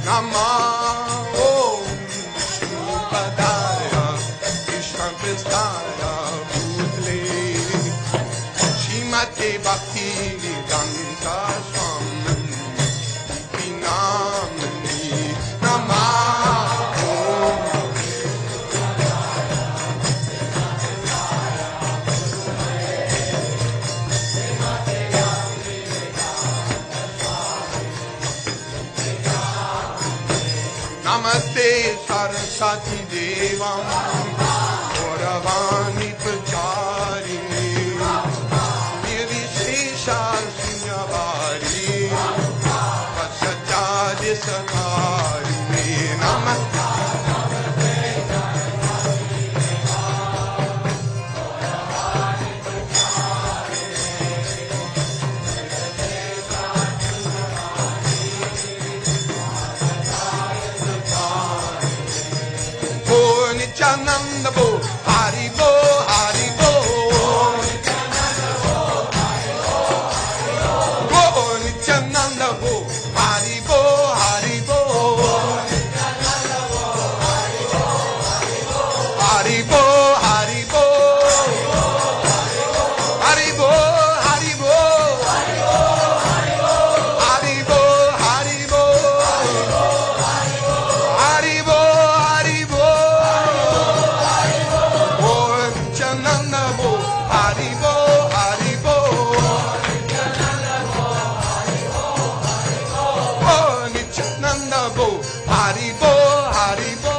Nama Om Vishnu Padaya Krishna Prestaya Bhutale Shrimate Bhakti Vedanta Swami Vinamani Nama Om Namaste Saraswati Devam Gauravani Pracharini Nirvishesha Shinyavari Vatsajadi Sakarini Namaste Nityananda Bo, Hari Bo, Hari Bo. Bo, Nityananda Bo, Hari Bo, Hari Bo. Hari Bo, Hari Bo. Hari Bo, Hari Bo. Hari Bo, Hari Bo. Hari Bo, Hari Bo.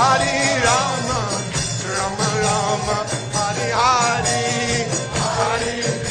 Hare Rama, Hare Hare, Hare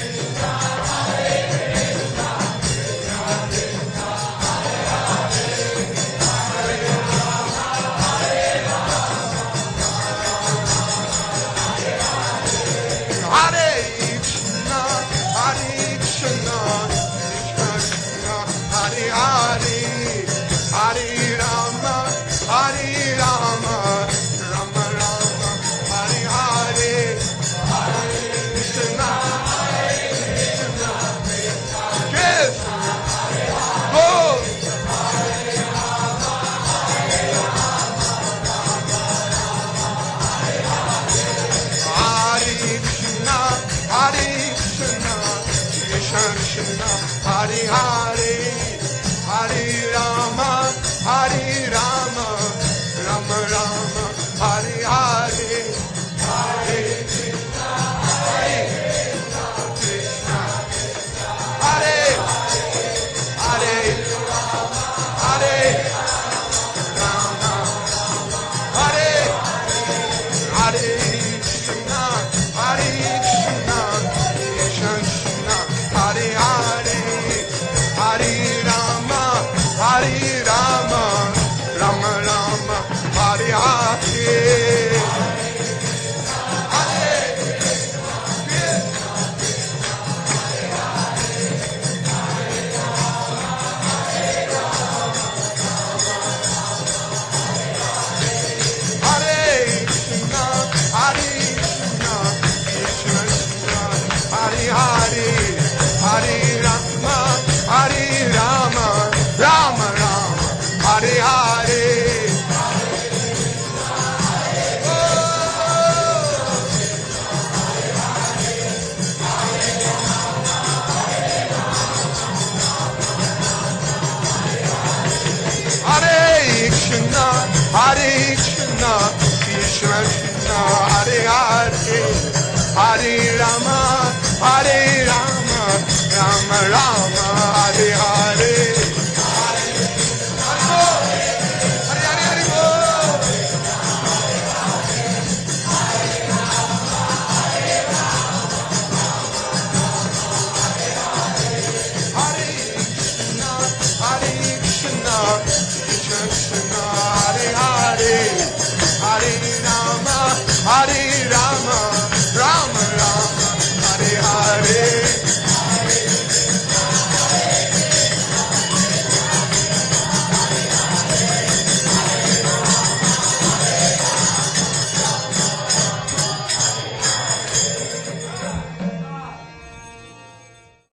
Hare Krishna, Krishna Krishna, Hare Hare, Hare Rama, Hare Rama, Rama Rama, Hare Hare, Hare Krishna, Hare Krishna, Krishna Krishna, Hare Hare, Hare Rama, Hare Hare Krishna, Hare Krishna, Krishna Krishna, Hare Hare, Hare Rama, Hare Rama, Rama Rama, Hare Hare. Hare Rama, Hare Rama, Rama Rama, Hare Hare. Hare Krishna, Hare Krishna, Krishna Krishna, Hare Hare, Hare Rama, Hare Rama, Rama Rama, Hare Hare. Hare